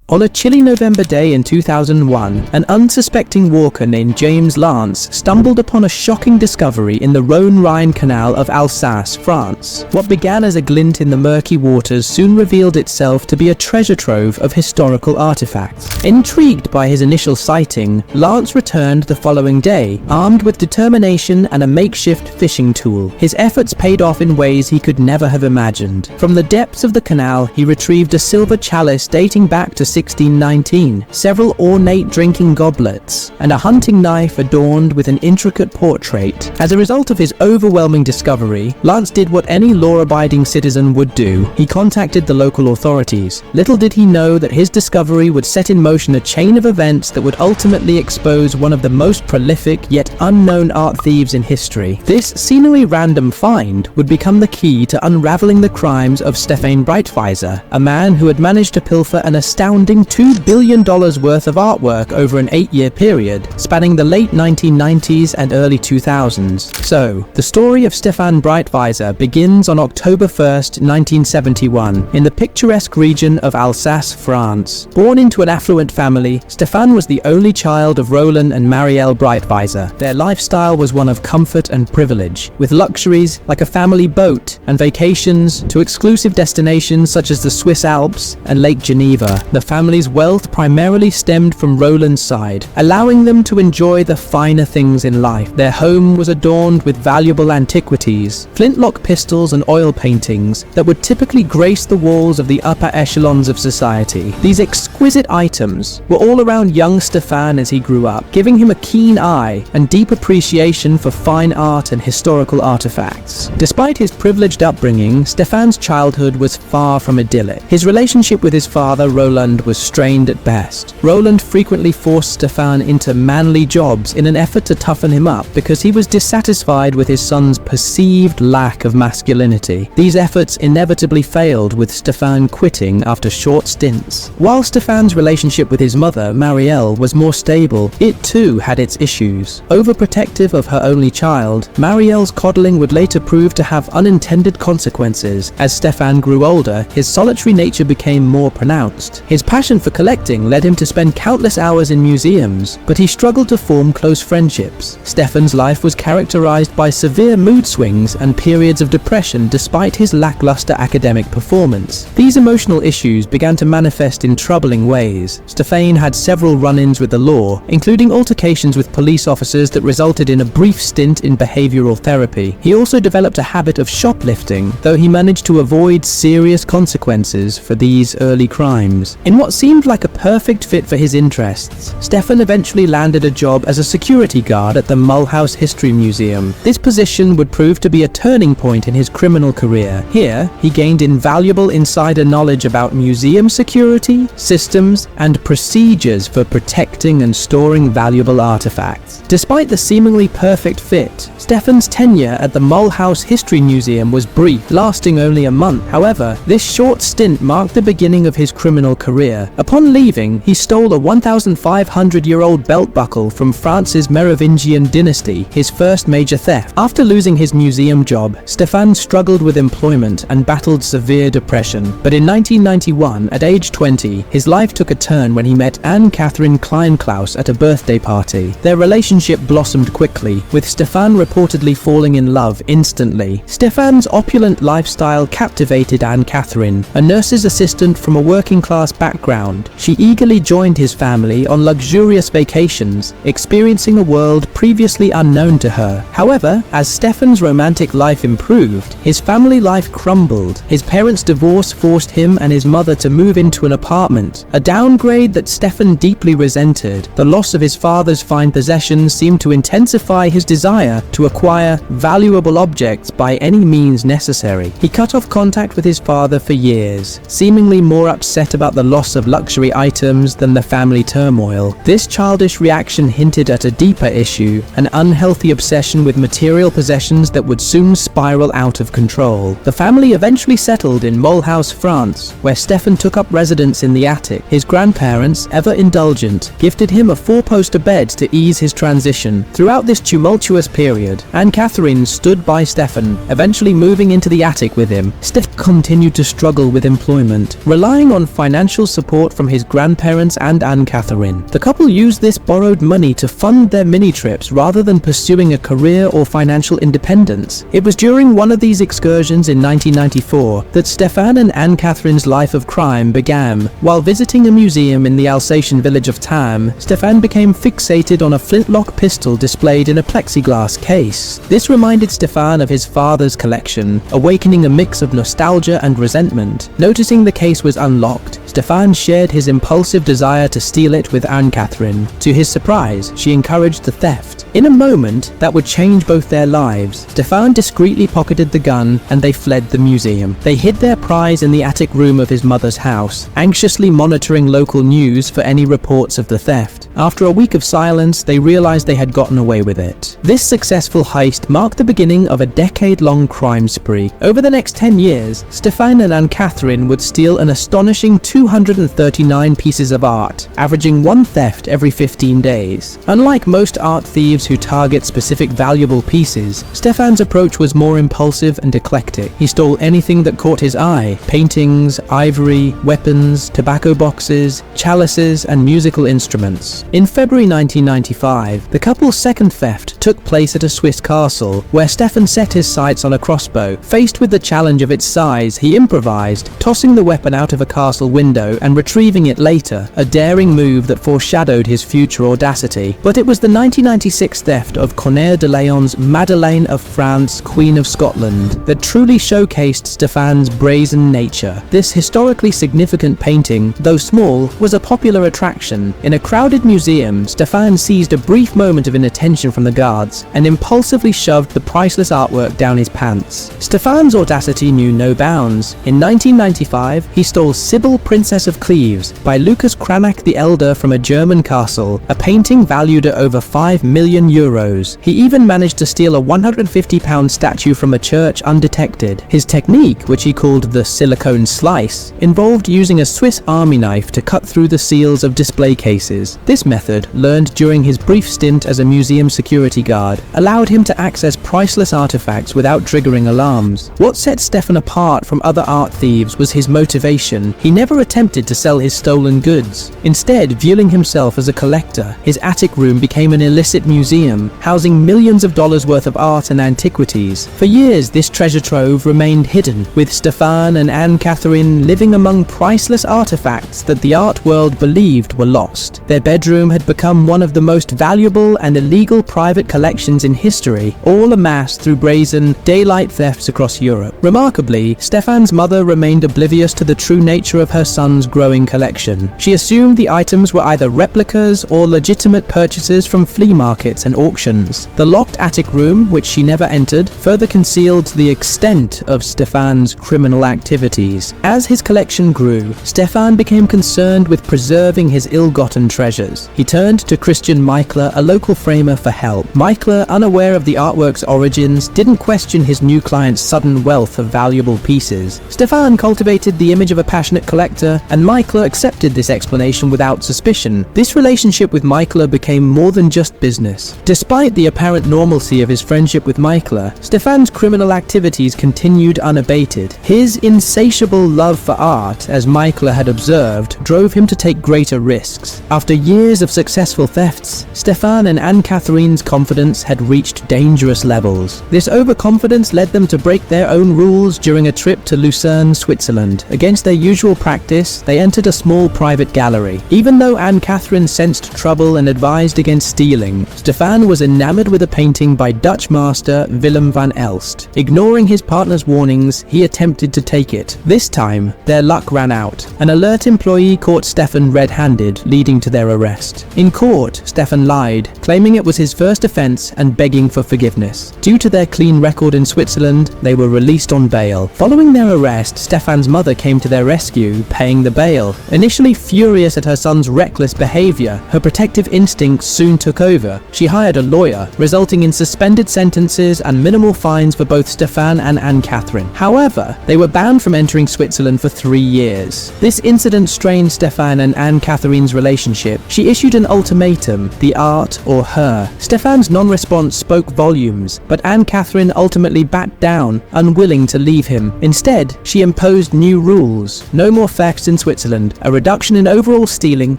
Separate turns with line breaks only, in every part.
On a chilly November day in 2001, an unsuspecting walker named James Lance stumbled upon a shocking discovery in the Rhône-Rhine Canal of Alsace, France. What began as a glint in the murky waters soon revealed itself to be a treasure trove of historical artifacts. Intrigued by his initial sighting, Lance returned the following day, armed with determination and a makeshift fishing tool. His efforts paid off in ways he could never have imagined. From the depths of the canal, he retrieved a silver chalice dating back to 1619, several ornate drinking goblets, and a hunting knife adorned with an intricate portrait. As a result of his overwhelming discovery, Lance did what any law-abiding citizen would do. He contacted the local authorities. Little did he know that his discovery would set in motion a chain of events that would ultimately expose one of the most prolific yet unknown art thieves in history. This seemingly random find would become the key to unraveling the crimes of Stéphane Breitweiser, a man who had managed to pilfer an astounding $2 billion worth of artwork over an 8-year period, spanning the late 1990s and early 2000s. So, the story of Stéphane Breitweiser begins on October 1st, 1971, in the picturesque region of Alsace, France. Born into an affluent family, Stéphane was the only child of Roland and Marielle Breitweiser. Their lifestyle was one of comfort and privilege, with luxuries like a family boat and vacations to exclusive destinations such as the Swiss Alps and Lake Geneva. The family's wealth primarily stemmed from Roland's side, allowing them to enjoy the finer things in life. Their home was adorned with valuable antiquities, flintlock pistols and oil paintings that would typically grace the walls of the upper echelons of society. These exquisite items were all around young Stéphane as he grew up, giving him a keen eye and deep appreciation for fine art and historical artifacts. Despite his privileged upbringing, Stéphane's childhood was far from idyllic. His relationship with his father, Roland, was strained at best. Roland frequently forced Stéphane into manly jobs in an effort to toughen him up because he was dissatisfied with his son's perceived lack of masculinity. These efforts inevitably failed, with Stéphane quitting after short stints. While Stéphane's relationship with his mother, Marielle, was more stable, it too had its issues. Overprotective of her only child, Marielle's coddling would later prove to have unintended consequences. As Stéphane grew older, his solitary nature became more pronounced. His passion for collecting led him to spend countless hours in museums, but he struggled to form close friendships. Stéphane's life was characterized by severe mood swings and periods of depression despite his lackluster academic performance. These emotional issues began to manifest in troubling ways. Stéphane had several run-ins with the law, including altercations with police officers that resulted in a brief stint in behavioral therapy. He also developed a habit of shoplifting, though he managed to avoid serious consequences for these early crimes. In what seemed like a perfect fit for his interests, Stéphane eventually landed a job as a security guard at the Mulhouse History Museum. This position would prove to be a turning point in his criminal career. Here, he gained invaluable insider knowledge about museum security, systems, and procedures for protecting and storing valuable artifacts. Despite the seemingly perfect fit, Stéphane's tenure at the Mulhouse History Museum was brief, lasting only a month. However, this short stint marked the beginning of his criminal career. Upon leaving, he stole a 1,500-year-old belt buckle from France's Merovingian dynasty, his first major theft. After losing his museum job, Stéphane struggled with employment and battled severe depression. But in 1991, at age 20, his life took a turn when he met Anne-Catherine Kleinklaus at a birthday party. Their relationship blossomed quickly, with Stéphane reportedly falling in love instantly. Stéphane's opulent lifestyle captivated Anne-Catherine, a nurse's assistant from a working-class background. She eagerly joined his family on luxurious vacations, experiencing a world previously unknown to her. However, as Stéphane's romantic life improved, his family life crumbled. His parents' divorce forced him and his mother to move into an apartment, a downgrade that Stéphane deeply resented. The loss of his father's fine possessions seemed to intensify his desire to acquire valuable objects by any means necessary. He cut off contact with his father for years, seemingly more upset about the loss of luxury items than the family turmoil. This childish reaction hinted at a deeper issue, an unhealthy obsession with material possessions that would soon spiral out of control. The family eventually settled in Mulhouse, France, where Stéphane took up residence in the attic. His grandparents, ever indulgent, gifted him a 4-poster bed to ease his transition. Throughout this tumultuous period, Anne-Catherine stood by Stéphane, eventually moving into the attic with him. Stéphane continued to struggle with employment, relying on financial support from his grandparents and Anne-Catherine. The couple used this borrowed money to fund their mini-trips rather than pursuing a career or financial independence. It was during one of these excursions in 1994 that Stéphane and Anne-Catherine's life of crime began. While visiting a museum in the Alsatian village of Tam, Stéphane became fixated on a flintlock pistol displayed in a plexiglass case. This reminded Stéphane of his father's collection, awakening a mix of nostalgia and resentment. Noticing the case was unlocked, Stéphane shared his impulsive desire to steal it with Anne-Catherine. To his surprise, she encouraged the theft. In a moment that would change both their lives, Stéphane discreetly pocketed the gun and they fled the museum. They hid their prize in the attic room of his mother's house, anxiously monitoring local news for any reports of the theft. After a week of silence, they realized they had gotten away with it. This successful heist marked the beginning of a decade-long crime spree. Over the next 10 years, Stéphane and Anne-Catherine would steal an astonishing 239 pieces of art, averaging one theft every 15 days. Unlike most art thieves who target specific valuable pieces, Stéphane's approach was more impulsive and eclectic. He stole anything that caught his eye: paintings, ivory, weapons, tobacco boxes, chalices, and musical instruments. In February 1995, the couple's second theft took place at a Swiss castle, where Stéphane set his sights on a crossbow. Faced with the challenge of its size, he improvised, tossing the weapon out of a castle window and retrieving it later, a daring move that foreshadowed his future audacity. But it was the 1996 theft of Coeur de Leon's Madeleine of France, Queen of Scotland, that truly showcased Stéphane's brazen nature. This historically significant painting, though small, was a popular attraction. In a crowded museum, Stéphane seized a brief moment of inattention from the guards and impulsively shoved the priceless artwork down his pants. Stéphane's audacity knew no bounds. In 1995, he stole Sybil, Princess of Cleves by Lucas Cranach the Elder from a German castle, a painting valued at over 5 million euros. He even managed to steal a 150-pound statue from a church undetected. His technique, which he called the silicone slice, involved using a Swiss army knife to cut through the seals of display cases. This method, learned during his brief stint as a museum security guard, allowed him to access priceless artifacts without triggering alarms. What set Stéphane apart from other art thieves was his motivation. He never attempted to sell his stolen goods. Instead, viewing himself as a collector, his attic room became an illicit museum, housing millions of dollars worth of art and antiquities. For years, this treasure trove remained hidden, with Stéphane and Anne-Catherine living among priceless artifacts that the art world believed were lost. Their bedroom had become one of the most valuable and illegal private collections in history, all amassed through brazen, daylight thefts across Europe. Remarkably, Stéphane's mother remained oblivious to the true nature of her son's growing collection. She assumed the items were either replicas or legitimate purchases from flea markets and auctions. The locked attic room, which she never entered, further concealed the extent of Stéphane's criminal activities. As his collection grew, Stéphane became concerned with preserving his ill-gotten treasures. He turned to Christian Michler, a local framer, for help. Michler, unaware of the artwork's origins, didn't question his new client's sudden wealth of valuable pieces. Stéphane cultivated the image of a passionate collector, and Michler accepted this explanation without suspicion. This relationship with Michler became more than just business. Despite the apparent normalcy of his friendship with Michler, Stéphane's criminal activities continued unabated. His insatiable love for art, as Michler had observed, drove him to take greater risks. After years of successful thefts, Stéphane and Anne-Catherine's confidence had reached dangerous levels. This overconfidence led them to break their own rules during a trip to Lucerne, Switzerland. Against their usual practice, they entered a small private gallery. Even though Anne-Catherine sensed trouble and advised against stealing, Stéphane was enamored with a painting by Dutch master Willem van Elst. Ignoring his partner's warnings, he attempted to take it. This time, their luck ran out. An alert employee caught Stéphane red-handed, leading to their arrest. In court, Stéphane lied, claiming it was his first offense and begging for forgiveness. Due to their clean record in Switzerland, they were released on bail. Following their arrest, Stéphane's mother came to their rescue, paying the bail. Initially furious at her son's reckless behavior, her protective instincts soon took over. She hired a lawyer, resulting in suspended sentences and minimal fines for both Stéphane and Anne-Catherine. However, they were banned from entering Switzerland for 3 years. This incident strained Stéphane and Anne-Catherine's relationship. She issued an ultimatum: the art or her. Stéphane's non-response spoke volumes, but Anne-Catherine ultimately backed down, unwilling to leave him. Instead, she imposed new rules: no more thefts in Switzerland, a reduction in overall stealing,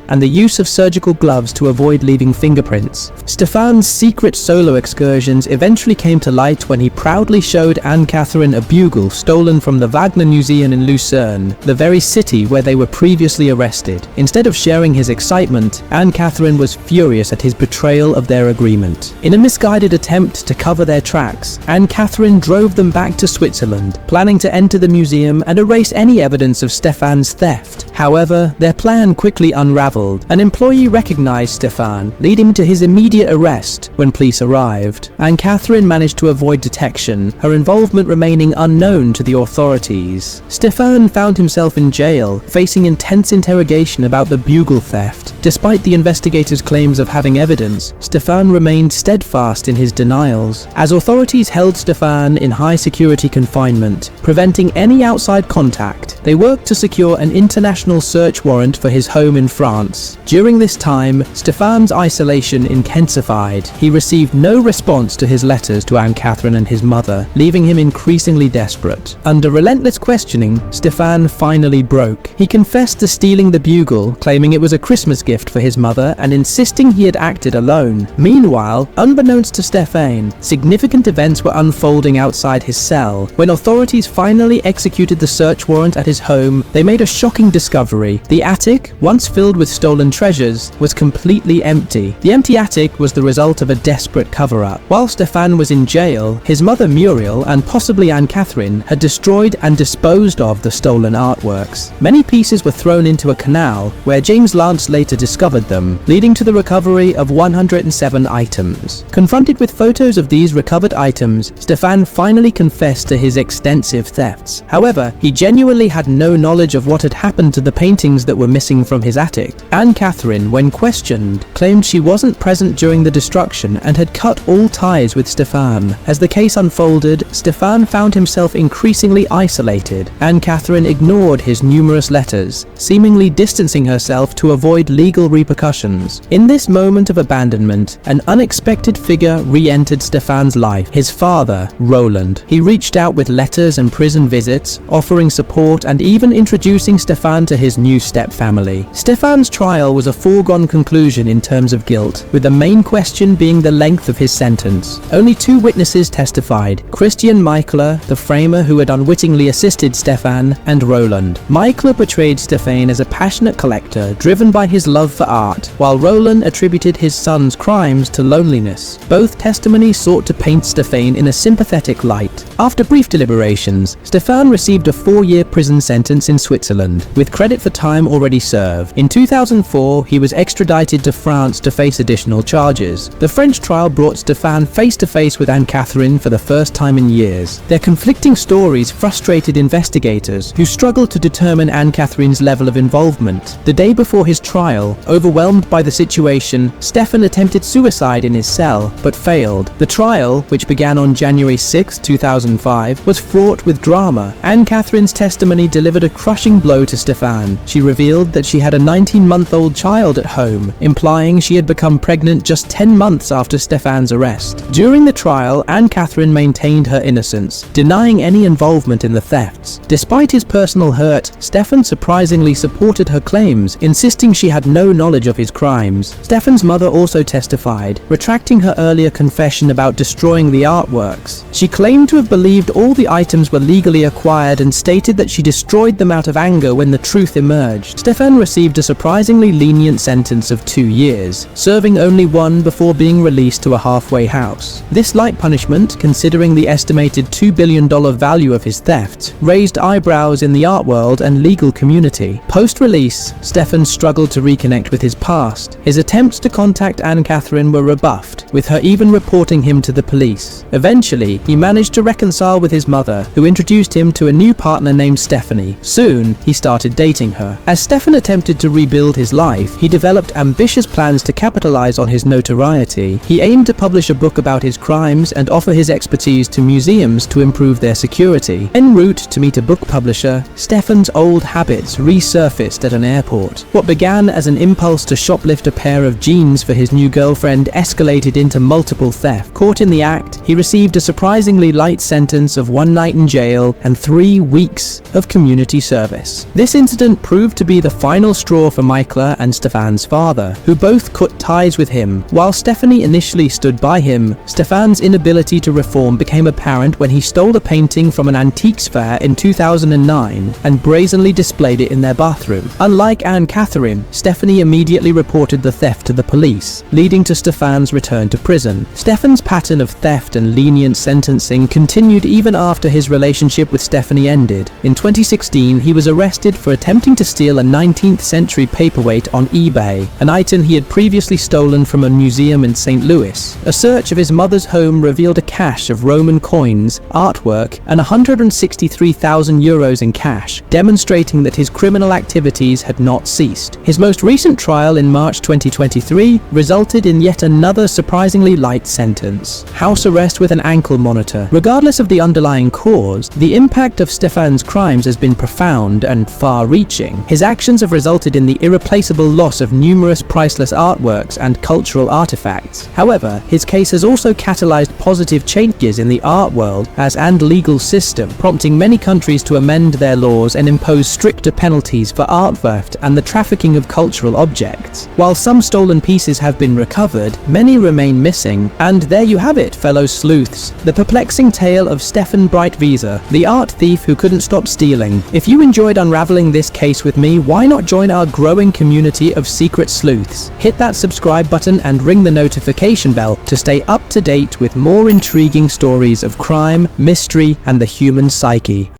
and the use of surgical gloves to avoid leaving fingerprints. Stéphane's secret solo excursions eventually came to light when he proudly showed Anne-Catherine a bugle stolen from the Wagner Museum in Lucerne, the very city where they were previously arrested. Instead of sharing his excitement, Anne-Catherine was furious at his betrayal of their agreement. In a misguided attempt to cover their tracks, Anne-Catherine drove them back to Switzerland, planning to enter the museum and erase any evidence of Stéphane's theft. However, their plan quickly unraveled. An employee recognized Stéphane, leading to his immediate arrest when police arrived. Anne-Catherine managed to avoid detection, her involvement remaining unknown to the authorities. Stéphane found himself in jail, facing intense interrogation about the bugle theft. Despite the investigators' claims of having evidence, Stéphane remained steadfast in his denials. As authorities held Stéphane in high-security confinement, preventing any outside contact, they worked to secure an international search warrant for his home in France. During this time, Stéphane's isolation intensified. He received no response to his letters to Anne-Catherine and his mother, leaving him increasingly desperate. Under relentless questioning, Stéphane finally broke. He confessed to stealing the bugle, claiming it was a Christmas gift for his mother and insisting he had acted alone. Meanwhile, unbeknownst to Stéphane, significant events were unfolding outside his cell. When authorities finally executed the search warrant at his home, they made a shocking discovery. The attic, once filled with stolen treasures, was completely empty. The empty attic was the result of a desperate cover-up. While Stéphane was in jail, his mother Muriel and possibly Anne-Catherine had destroyed and disposed of the stolen artworks. Many pieces were thrown into a canal, where James Lance later discovered them, leading to the recovery of 107 items. Confronted with photos of these recovered items, Stéphane finally confessed to his extensive thefts. However, he genuinely had no knowledge of what had happened to the paintings that were missing from his attic. Anne-Catherine, when questioned, claimed she wasn't present during the destruction and had cut all ties with Stéphane. As the case unfolded, Stéphane found himself increasingly isolated. Anne-Catherine ignored his numerous letters, seemingly distancing herself to avoid legal repercussions. In this moment of abandonment, an unexpected figure re-entered Stéphane's life: his father, Roland. He reached out with letters and prison visits, offering support and even introducing Stéphane to his new step-family. Stéphane's trial was a foregone conclusion in terms of guilt, with the main question being the length of his sentence. Only two witnesses testified: Christian Michler, the framer who had unwittingly assisted Stéphane, and Roland. Michler portrayed Stéphane as a passionate collector driven by his love for art, while Roland attributed his son's crimes to loneliness. Both testimonies sought to paint Stéphane in a sympathetic light. After brief deliberations, Stéphane received a 4-year prison sentence in Switzerland, with credit for time already served. In 2004, he was extradited to France to face additional charges. The French trial brought Stéphane face-to-face with Anne-Catherine for the first time in years. Their conflicting stories frustrated investigators, who struggled to determine Anne-Catherine's level of involvement. The day before his trial, overwhelmed by the situation, Stéphane attempted suicide in his cell, but failed. The trial, which began on January 6, 2005, was fraught with drama. Anne-Catherine's testimony delivered a crushing blow to Stéphane. She revealed that she had a 19-month-old child at home, implying she had become pregnant just 10 months after Stéphane's arrest. During the trial, Anne-Catherine maintained her innocence, denying any involvement in the thefts. Despite his personal hurt, Stéphane surprisingly supported her claims, insisting she had no knowledge of his crimes. Stéphane's mother also testified, retracting her earlier confession about destroying the artworks. She claimed to have believed all the items were legally acquired and stated that she destroyed them out of anger when the truth emerged. Stéphane received a surprisingly lenient sentence of 2 years, serving only one before being released to a halfway house. This light punishment, considering the estimated $2 billion value of his theft, raised eyebrows in the art world and legal community. Post-release, Stéphane struggled to reconnect with his past. His attempts to contact Anne-Catherine were rebuffed, with her even reporting him to the police. Eventually, he managed to reconcile with his mother, who introduced him to a new partner named Stephanie. Soon, he started dating dating her. As Stéphane attempted to rebuild his life, he developed ambitious plans to capitalize on his notoriety. He aimed to publish a book about his crimes and offer his expertise to museums to improve their security. En route to meet a book publisher, Stéphane's old habits resurfaced at an airport. What began as an impulse to shoplift a pair of jeans for his new girlfriend escalated into multiple theft. Caught in the act, he received a surprisingly light sentence of 1 night in jail and 3 weeks of community service. This incident proved to be the final straw for Michaela and Stéphane's father, who both cut ties with him. While Stéphanie initially stood by him, Stéphane's inability to reform became apparent when he stole a painting from an antiques fair in 2009 and brazenly displayed it in their bathroom. Unlike Anne-Catherine, Stéphanie immediately reported the theft to the police, leading to Stéphane's return to prison. Stéphane's pattern of theft and lenient sentencing continued even after his relationship with Stéphanie ended. In 2016, he was arrested for attempting to steal a 19th century paperweight on eBay, an item he had previously stolen from a museum in St. Louis. A search of his mother's home revealed a cache of Roman coins, artwork, and 163,000 euros in cash, demonstrating that his criminal activities had not ceased. His most recent trial in March 2023 resulted in yet another surprisingly light sentence: house arrest with an ankle monitor. Regardless of the underlying cause, the impact of Stéphane's crimes has been profound and far-reaching. His actions have resulted in the irreplaceable loss of numerous priceless artworks and cultural artifacts. However, his case has also catalyzed positive changes in the art world and legal system, prompting many countries to amend their laws and impose stricter penalties for art theft and the trafficking of cultural objects. While some stolen pieces have been recovered, many remain missing. And there you have it, fellow sleuths, the perplexing tale of Stéphane Breitweiser, the art thief who couldn't stop stealing. If you enjoyed unraveling this case with me, why not join our growing community of secret sleuths? Hit that subscribe button and ring the notification bell to stay up to date with more intriguing stories of crime, mystery, and the human psyche.